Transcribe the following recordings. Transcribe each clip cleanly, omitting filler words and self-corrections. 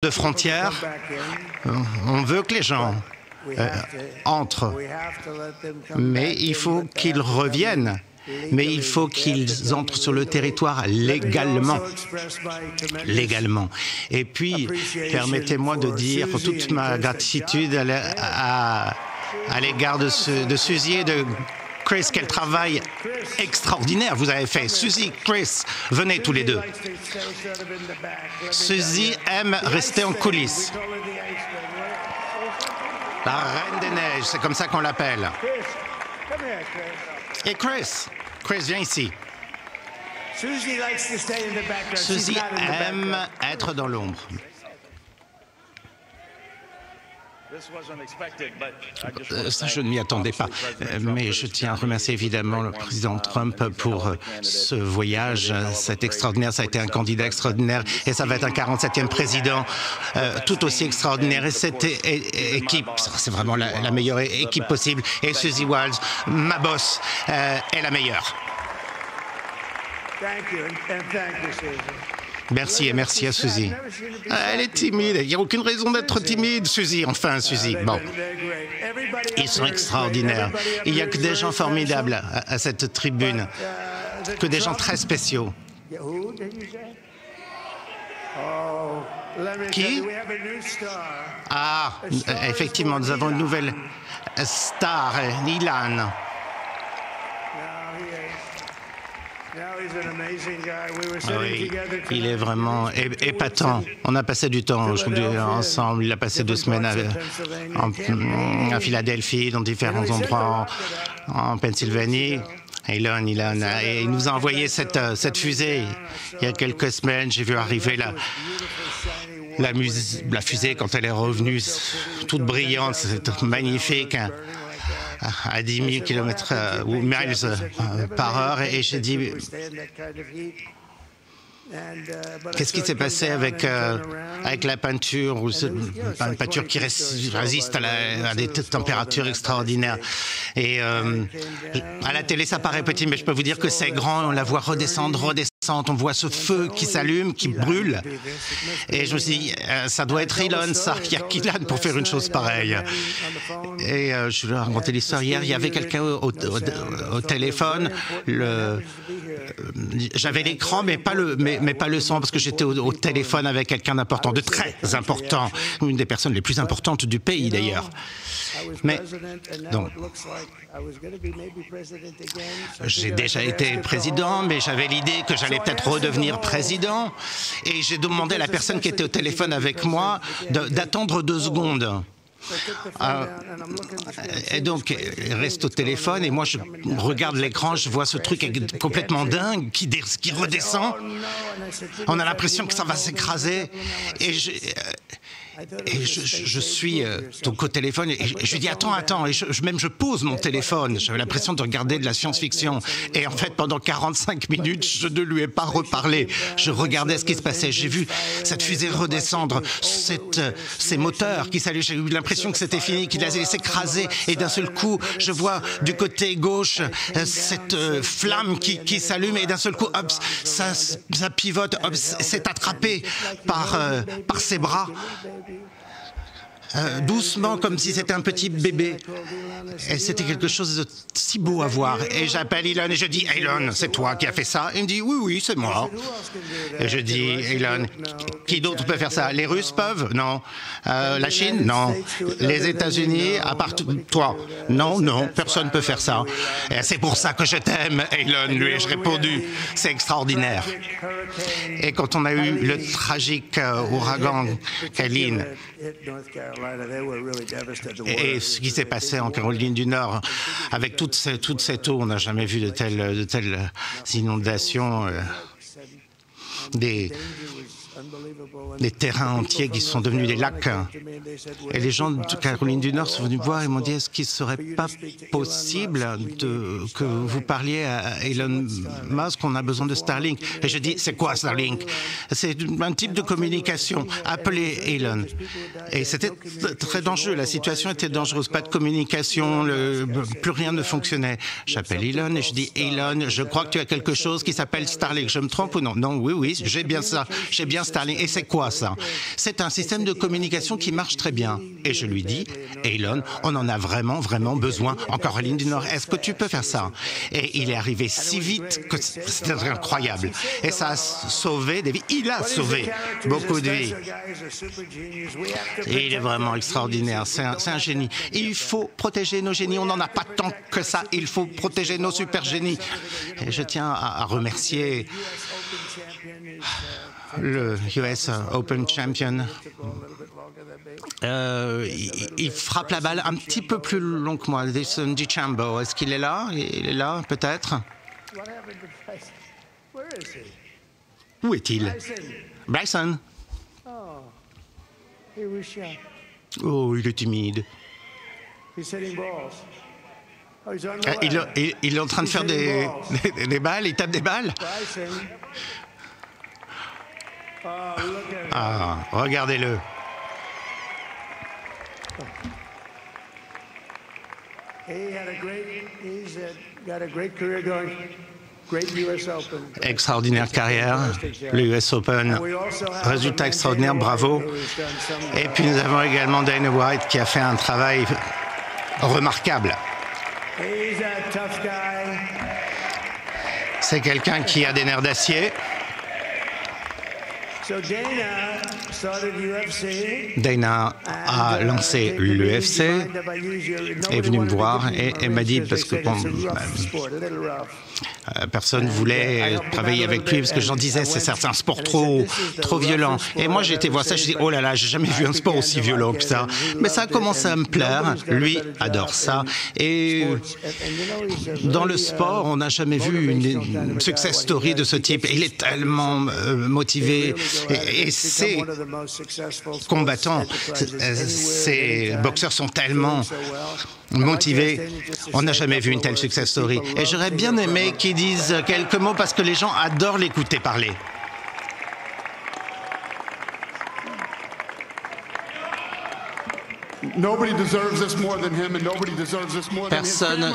de frontières, on veut que les gens entrent, mais il faut qu'ils reviennent. Mais il faut qu'ils entrent sur le territoire légalement. Et puis, permettez-moi de dire toute ma gratitude à l'égard de Suzy et de Chris, quel travail extraordinaire vous avez fait. Suzy, Chris, venez tous les deux. Suzy aime rester en coulisses. La Reine des Neiges, c'est comme ça qu'on l'appelle. Et Chris, viens ici. Suzy aime être dans l'ombre. Ça, je ne m'y attendais pas. Mais je tiens à remercier évidemment le président Trump pour ce voyage. C'est extraordinaire. Ça a été un candidat extraordinaire. Et ça va être un 47e président tout aussi extraordinaire. Et cette équipe, c'est vraiment la meilleure équipe possible. Et Suzy Wiles, ma boss, est la meilleure. Merci et merci à Suzy. Elle est timide. Il n'y a aucune raison d'être timide, Suzy. Enfin, Suzy. Bon. Ils sont extraordinaires. Il n'y a que des gens formidables à cette tribune. Que des gens très spéciaux. Qui? Ah, effectivement, nous avons une nouvelle star, Ilan. Oui, il est vraiment épatant. On a passé du temps aujourd'hui ensemble. Il a passé 2 semaines à Philadelphie, dans différents endroits en Pennsylvanie. Ilan, et il nous a envoyé cette fusée. Il y a quelques semaines, j'ai vu arriver la fusée quand elle est revenue, toute brillante, c'est magnifique. À 10 000 km ou miles par heure, et j'ai dit qu'est-ce qui s'est passé avec la peinture, une peinture qui résiste à des températures extraordinaires. Et à la télé, ça paraît petit, mais je peux vous dire que c'est grand, on la voit redescendre, on voit ce feu qui s'allume, qui brûle. Et je me suis dit, ça doit être Elon, ça. Il n'y a qu'Elon pour faire une chose pareille. Et je lui ai raconté l'histoire hier. Il y avait quelqu'un au téléphone. J'avais l'écran, mais pas le son, parce que j'étais au téléphone avec quelqu'un d'important, de très important. Une des personnes les plus importantes du pays, d'ailleurs. Mais, donc, j'ai déjà été président, mais j'avais l'idée que j'allais peut-être redevenir président. Et j'ai demandé à la personne qui était au téléphone avec moi d'attendre 2 secondes. Et donc, il reste au téléphone et moi, je regarde l'écran, je vois ce truc complètement dingue qui redescend. On a l'impression que ça va s'écraser. Et je suis donc au téléphone et je lui dis attends et je pose mon téléphone. J'avais l'impression de regarder de la science-fiction et en fait pendant 45 minutes je ne lui ai pas reparlé. Je regardais ce qui se passait. J'ai vu cette fusée redescendre, ces moteurs qui s'allument. J'ai eu l'impression que c'était fini, qu'il allait s'écraser et d'un seul coup je vois du côté gauche cette flamme qui s'allume et d'un seul coup hop, ça pivote, hop, c'est attrapé par ses bras. Doucement, comme si c'était un petit bébé. Et c'était quelque chose de si beau à voir. Et j'appelle Elon et je dis « Elon, c'est toi qui as fait ça ?» Il me dit « Oui, c'est moi. » Et je dis « Elon, qui d'autre peut faire ça? Les Russes peuvent? Non. La Chine? Non. Les États-Unis, à part toi? Non, personne ne peut faire ça. Et c'est pour ça que je t'aime, Elon, lui ai-je répondu. C'est extraordinaire. » Et quand on a eu le tragique ouragan Katrina, et ce qui s'est passé en Caroline du Nord, avec toute cette eau, on n'a jamais vu de telles inondations, des terrains entiers qui sont devenus des lacs. Et les gens de Caroline du Nord sont venus me voir et m'ont dit est-ce qu'il ne serait pas possible que vous parliez à Elon Musk, on a besoin de Starlink. Et je dis c'est quoi Starlink? C'est un type de communication. Appelez Elon. Et c'était très dangereux, la situation était dangereuse, pas de communication, plus rien ne fonctionnait. J'appelle Elon et je dis Elon, je crois que tu as quelque chose qui s'appelle Starlink. Je me trompe ou non? Non, oui, j'ai bien ça Starlink. Et c'est quoi ça? C'est un système de communication qui marche très bien. Et je lui dis, Elon, on en a vraiment, vraiment besoin en Caroline du Nord. Est-ce que tu peux faire ça? Et il est arrivé si vite que c'était incroyable. Et ça a sauvé des vies. Il a sauvé beaucoup de vies. Et il est vraiment extraordinaire. C'est un génie. Et il faut protéger nos génies. On n'en a pas tant que ça. Il faut protéger nos super génies. Et je tiens à remercier le US Open Champion. Il frappe la balle un petit peu plus long que moi. DeChambeau, est-ce qu'il est là? Il est là, peut-être? Où est-il? Bryson. Oh, il est timide. Il est en train de faire des balles, il tape des balles. Ah, regardez-le. Extraordinaire carrière, le US Open, résultat extraordinaire, bravo. Et puis nous avons également Dana White qui a fait un travail remarquable. C'est quelqu'un qui a des nerfs d'acier. Dana a lancé l'UFC, est venu me voir et m'a dit, parce que personne ne voulait travailler avec lui, parce que j'en disais, c'est un sport trop violent. Et moi, j'ai été voir ça, je dis, oh là là, j'ai jamais vu un sport aussi violent que ça. Mais ça a commencé à me plaire. Lui adore ça. Et dans le sport, on n'a jamais vu une success story de ce type. Il est tellement motivé. Et ces combattants, ces boxeurs sont tellement motivés. On n'a jamais vu une telle success story. Et j'aurais bien aimé qu'ils disent quelques mots parce que les gens adorent l'écouter parler. Personne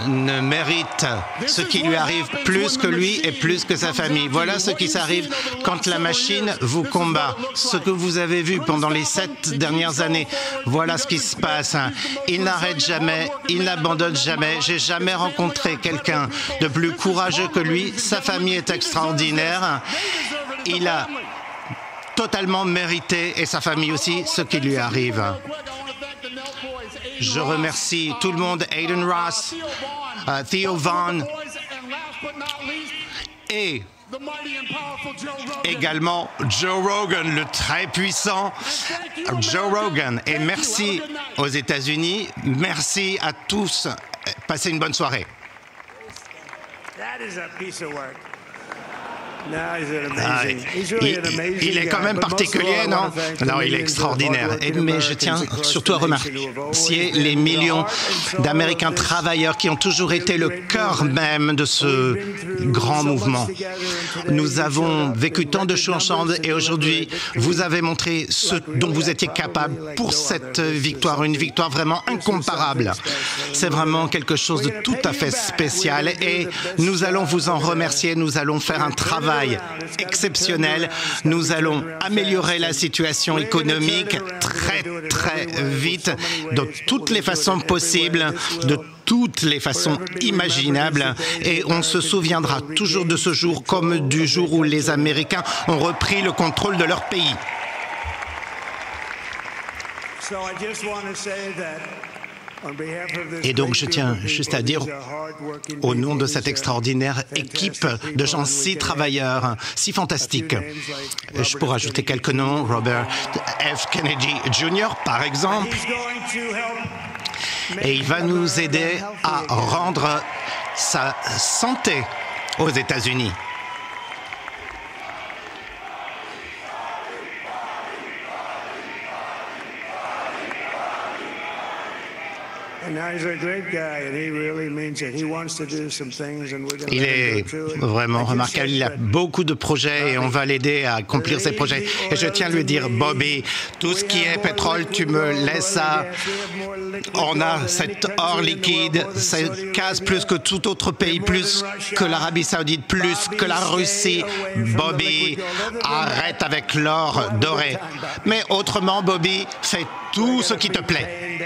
ne mérite ce qui lui arrive plus que lui et plus que sa famille. Voilà ce qui s'arrive quand la machine vous combat. Ce que vous avez vu pendant les 7 dernières années, voilà ce qui se passe. Il n'arrête jamais, il n'abandonne jamais. J'ai jamais rencontré quelqu'un de plus courageux que lui. Sa famille est extraordinaire. Il a totalement mérité, et sa famille aussi, ce qui lui arrive. Je remercie tout le monde, Aiden Ross, Theo Vaughn et également Joe Rogan, le très puissant Joe Rogan. Et merci aux États-Unis, merci à tous. Passez une bonne soirée. Il est quand même particulier, non? Non, il est extraordinaire. Mais je tiens surtout à remercier les millions d'Américains travailleurs qui ont toujours été le cœur même de ce grand mouvement. Nous avons vécu tant de choses ensemble et aujourd'hui, vous avez montré ce dont vous étiez capable pour cette victoire, une victoire vraiment incomparable. C'est vraiment quelque chose de tout à fait spécial et nous allons vous en remercier, nous allons faire un travail exceptionnel. Nous allons améliorer la situation économique très vite, de toutes les façons possibles, de toutes les façons imaginables. Et on se souviendra toujours de ce jour comme du jour où les Américains ont repris le contrôle de leur pays. Et donc, je tiens juste à dire, au nom de cette extraordinaire équipe de gens si travailleurs, si fantastiques, je pourrais ajouter quelques noms, Robert F. Kennedy Jr., par exemple, et il va nous aider à rendre sa santé aux États-Unis. Il est vraiment remarquable. Il a beaucoup de projets et on va l'aider à accomplir ses projets. Et je tiens à lui dire, Bobby, tout ce qui est pétrole, tu me laisses ça. On a cet or liquide, c'est gaz plus que tout autre pays, plus que l'Arabie Saoudite, plus que la Russie. Bobby, arrête avec l'or doré. Mais autrement, Bobby, fais tout ce qui te plaît.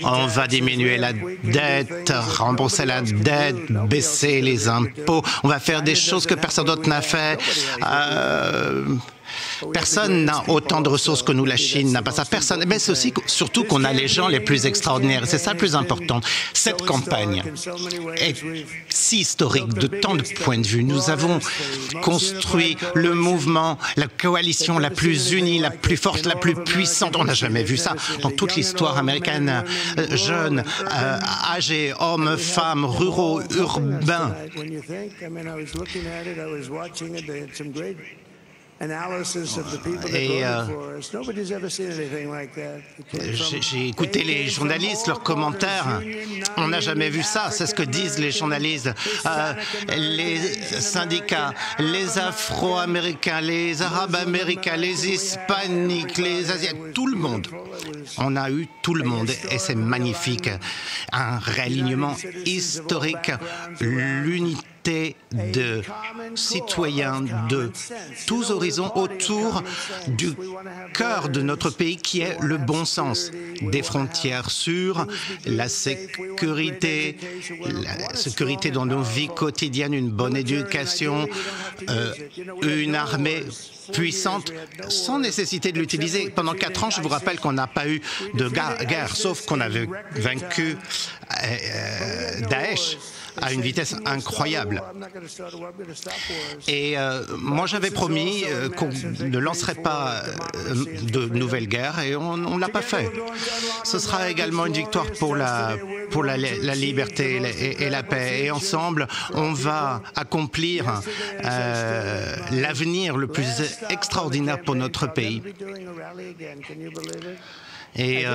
On va diminuer la dette, rembourser la dette, baisser les impôts. On va faire des choses que personne d'autre n'a fait. Personne n'a autant de ressources que nous. La Chine n'a pas ça. Personne. Mais c'est aussi, surtout qu'on a les gens les plus extraordinaires. C'est ça le plus important. Cette campagne est si historique de tant de points de vue. Nous avons construit le mouvement, la coalition la plus unie, la plus forte, la plus puissante. On n'a jamais vu ça dans toute l'histoire américaine. Jeunes, âgés, hommes, femmes, ruraux, urbains. Et j'ai écouté les journalistes, leurs commentaires. On n'a jamais vu ça. C'est ce que disent les journalistes. Les syndicats, les Afro-Américains, les Arabes-Américains, les Hispaniques, les Asiatiques, tout le monde. On a eu tout le monde et c'est magnifique. Un réalignement historique, l'unité de citoyens de tous horizons autour du cœur de notre pays qui est le bon sens. Des frontières sûres, la sécurité dans nos vies quotidiennes, une bonne éducation, une armée puissante sans nécessité de l'utiliser. Pendant 4 ans, je vous rappelle qu'on n'a pas eu de guerre, sauf qu'on avait vaincu Daesh à une vitesse incroyable. Et moi, j'avais promis qu'on ne lancerait pas de nouvelles guerres et on ne l'a pas fait. Ce sera également une victoire pour la liberté et la paix. Et ensemble, on va accomplir l'avenir le plus extraordinaire pour notre pays. Et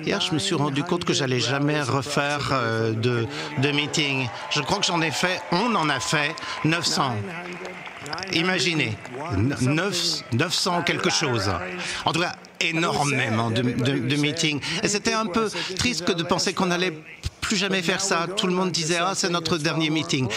hier, je me suis rendu compte que j'allais jamais refaire de meeting. Je crois que on en a fait 900. Imaginez, 900 quelque chose. En tout cas, énormément de meetings. Et c'était un peu triste de penser qu'on allait plus jamais faire ça. Tout le monde disait « Ah, c'est notre dernier meeting ».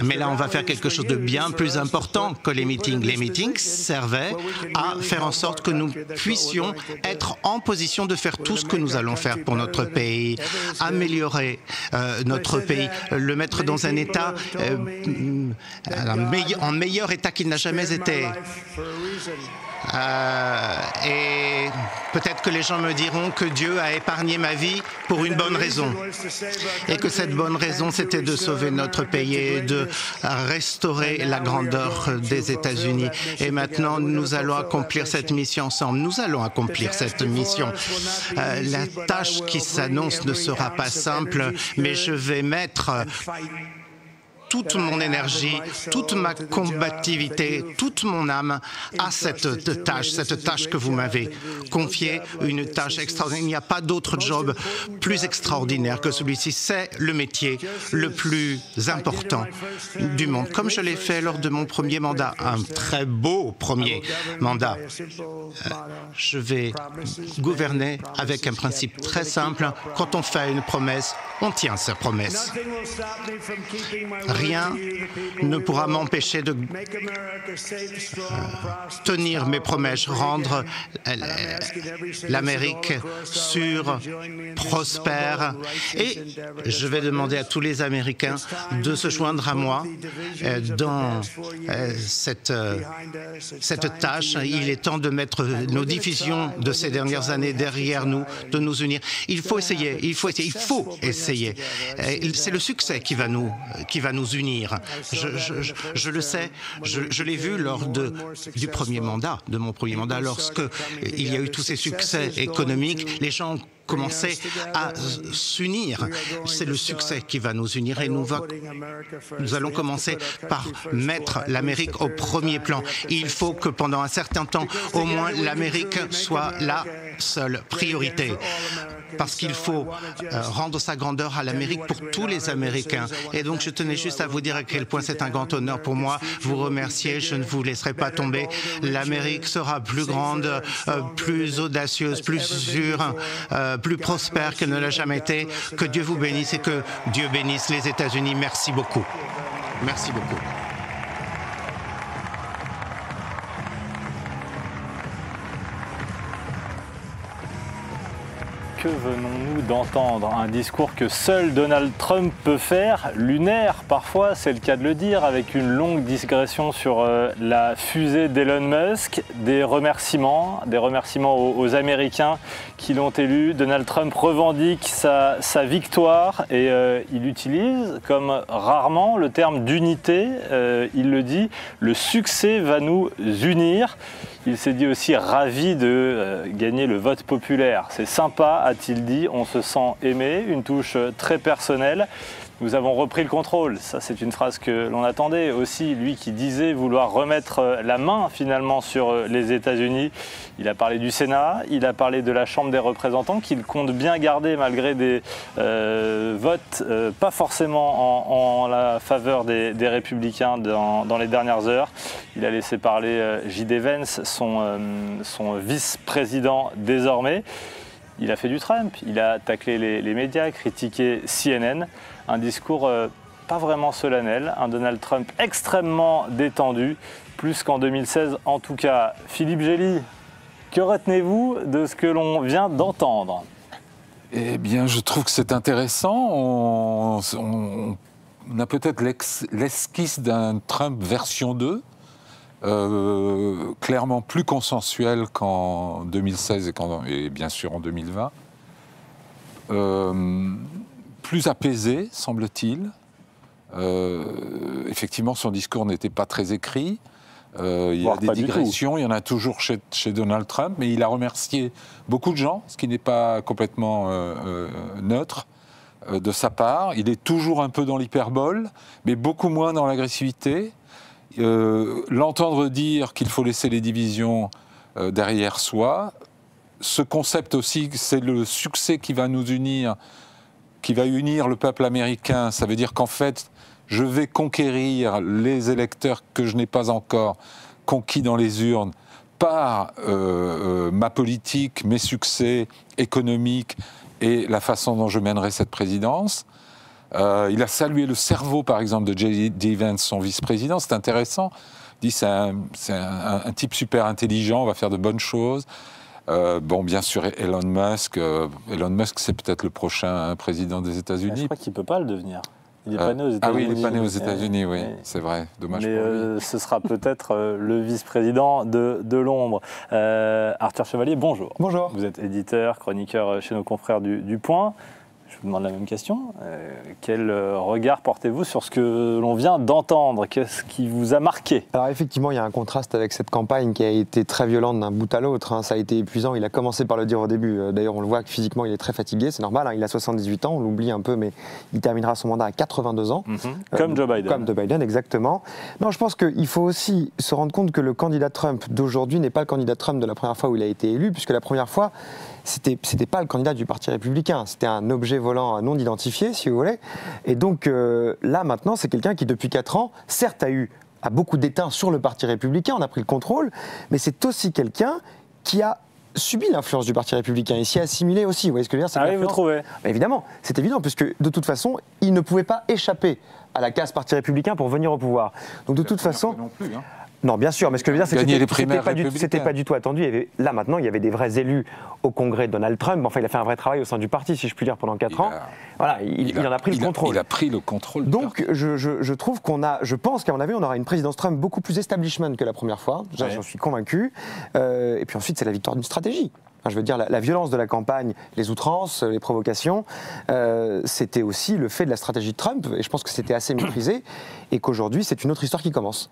Mais là, on va faire quelque chose de bien plus important que les meetings. Les meetings servaient à faire en sorte que nous puissions être en position de faire tout ce que nous allons faire pour notre pays, améliorer notre pays, le mettre dans un état, en meilleur état qu'il n'a jamais été. Et peut-être que les gens me diront que Dieu a épargné ma vie pour une bonne raison. Et que cette bonne raison, c'était de sauver notre pays et de restaurer la grandeur des États-Unis. Et maintenant, nous allons accomplir cette mission ensemble. Nous allons accomplir cette mission. La tâche qui s'annonce ne sera pas simple, mais je vais mettre toute mon énergie, toute ma combativité, toute mon âme à cette tâche que vous m'avez confiée, une tâche extraordinaire. Il n'y a pas d'autre job plus extraordinaire que celui-ci. C'est le métier le plus important du monde. Comme je l'ai fait lors de mon premier mandat, un très beau premier mandat. Je vais gouverner avec un principe très simple. Quand on fait une promesse, on tient sa promesse. Rien ne pourra m'empêcher de tenir mes promesses, rendre l'Amérique sûre, prospère. Et je vais demander à tous les Américains de se joindre à moi dans cette tâche. Il est temps de mettre nos divisions de ces dernières années derrière nous, de nous unir. Il faut essayer, il faut essayer. C'est le succès qui va nous unir. Je le sais, je l'ai vu lors de mon premier mandat, lorsque il y a eu tous ces succès économiques, les gens ont commencer à s'unir. C'est le succès qui va nous unir et nous allons commencer par mettre l'Amérique au premier plan. Il faut que pendant un certain temps, au moins, l'Amérique soit la seule priorité. Parce qu'il faut rendre sa grandeur à l'Amérique pour tous les Américains. Et donc, je tenais juste à vous dire à quel point c'est un grand honneur pour moi. Vous remercier, je ne vous laisserai pas tomber. L'Amérique sera plus grande, plus audacieuse, plus sûre, plus prospère qu'elle ne l'a jamais été. Que Dieu vous bénisse et que Dieu bénisse les États-Unis. Merci beaucoup. Merci beaucoup. Que venons-nous d'entendre? Un discours que seul Donald Trump peut faire, lunaire parfois, c'est le cas de le dire, avec une longue digression sur la fusée d'Elon Musk, des remerciements aux Américains qui l'ont élu. Donald Trump revendique sa victoire et il utilise comme rarement le terme d'unité. Il le dit, le succès va nous unir. Il s'est dit aussi ravi de gagner le vote populaire. C'est sympa, a-t-il dit, on se sent aimé, une touche très personnelle. Nous avons repris le contrôle, ça c'est une phrase que l'on attendait aussi, lui qui disait vouloir remettre la main finalement sur les États-Unis. Il a parlé du Sénat, il a parlé de la Chambre des représentants qu'il compte bien garder malgré des votes pas forcément en la faveur des républicains dans les dernières heures. Il a laissé parler J.D. Vance, son vice-président désormais. Il a fait du Trump, il a taclé les médias, critiqué CNN. Un discours pas vraiment solennel, un Donald Trump extrêmement détendu, plus qu'en 2016 en tout cas. Philippe Gély, que retenez-vous de ce que l'on vient d'entendre? Eh bien, je trouve que c'est intéressant. On a peut-être l'esquisse d'un Trump version 2, clairement plus consensuel qu'en 2016 et bien sûr en 2020. Plus apaisé, semble-t-il. Effectivement, son discours n'était pas très écrit. Il y a des digressions, il y en a toujours chez Donald Trump, mais il a remercié beaucoup de gens, ce qui n'est pas complètement neutre de sa part. Il est toujours un peu dans l'hyperbole, mais beaucoup moins dans l'agressivité. L'entendre dire qu'il faut laisser les divisions derrière soi, ce concept aussi, c'est le succès qui va nous unir, qui va unir le peuple américain. Ça veut dire qu'en fait, je vais conquérir les électeurs que je n'ai pas encore conquis dans les urnes par ma politique, mes succès économiques et la façon dont je mènerai cette présidence. Il a salué le cerveau, par exemple, de J.D. Vance, son vice-président. C'est intéressant. Il dit c'est un type super intelligent, on va faire de bonnes choses. Bon, bien sûr, Elon Musk, c'est peut-être le prochain président des États-Unis. Je crois qu'il ne peut pas le devenir. Il n'est pas né aux États-Unis. Ah oui, il n'est pas né aux États-Unis, oui, c'est vrai. Dommage pour lui. Ce sera peut-être le vice-président de l'ombre. Arthur Chevalier, bonjour. Bonjour. Vous êtes éditeur, chroniqueur chez nos confrères du Point. Je vous demande la même question. Quel regard portez-vous sur ce que l'on vient d'entendre? Qu'est-ce qui vous a marqué? Alors effectivement, il y a un contraste avec cette campagne qui a été très violente d'un bout à l'autre. Hein. Ça a été épuisant. Il a commencé par le dire au début. D'ailleurs, on le voit que physiquement, il est très fatigué. C'est normal. Hein. Il a 78 ans. On l'oublie un peu, mais il terminera son mandat à 82 ans. Comme Joe Biden. Comme Joe Biden, exactement. Non, je pense qu'il faut aussi se rendre compte que le candidat Trump d'aujourd'hui n'est pas le candidat Trump de la première fois où il a été élu, puisque la première fois, c'était pas le candidat du Parti républicain, c'était un objet volant non identifié, si vous voulez. Et donc là, maintenant, c'est quelqu'un qui, depuis 4 ans, certes a beaucoup d'étain sur le Parti républicain, on a pris le contrôle, mais c'est aussi quelqu'un qui a subi l'influence du Parti républicain et s'y est assimilé aussi. Vous voyez ce que je veux dire? Ah oui, vous trouvez? Évidemment, c'est évident, puisque de toute façon, il ne pouvait pas échapper à la case Parti républicain pour venir au pouvoir. Donc de toute façon... Non plus, hein. Non, bien sûr, mais ce que je veux dire, c'est que c'était pas du tout attendu. Là, maintenant, il y avait des vrais élus au Congrès de Donald Trump. Enfin, il a fait un vrai travail au sein du parti, si je puis dire, pendant 4 ans. Voilà, il en a pris le contrôle. Il a pris le contrôle. Donc, je trouve je pense qu'à mon avis, on aura une présidence Trump beaucoup plus establishment que la première fois. J'en suis convaincu. Et puis ensuite, c'est la victoire d'une stratégie. Enfin, je veux dire, la violence de la campagne, les outrances, les provocations, c'était aussi le fait de la stratégie de Trump. Et je pense que c'était assez maîtrisé. Et qu'aujourd'hui, c'est une autre histoire qui commence.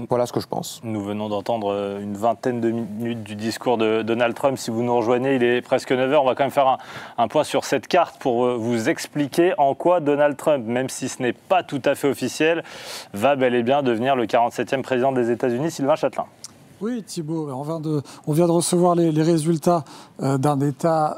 Voilà ce que je pense. Nous venons d'entendre une vingtaine de minutes du discours de Donald Trump. Si vous nous rejoignez, il est presque 9h. On va quand même faire un point sur cette carte pour vous expliquer en quoi Donald Trump, même si ce n'est pas tout à fait officiel, va bel et bien devenir le 47e président des États-Unis. Sylvain Châtelain. Oui, Thibault, on vient de recevoir les résultats d'un État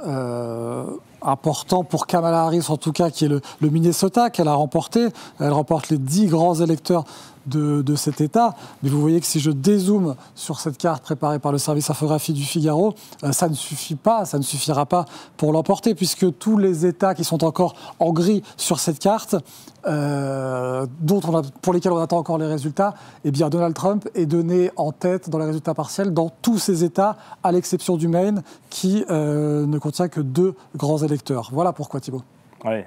important pour Kamala Harris, en tout cas, qui est le Minnesota, qu'elle a remporté. Elle remporte les 10 grands électeurs de cet État. Mais vous voyez que si je dézoome sur cette carte préparée par le service infographie du Figaro, ça ne suffira pas pour l'emporter, puisque tous les États qui sont encore en gris sur cette carte, pour lesquels on attend encore les résultats, eh bien Donald Trump est donné en tête dans les résultats partiels dans tous ces États, à l'exception du Maine, qui ne contient que 2 grands électeurs. Voilà pourquoi, Thibault. Oui.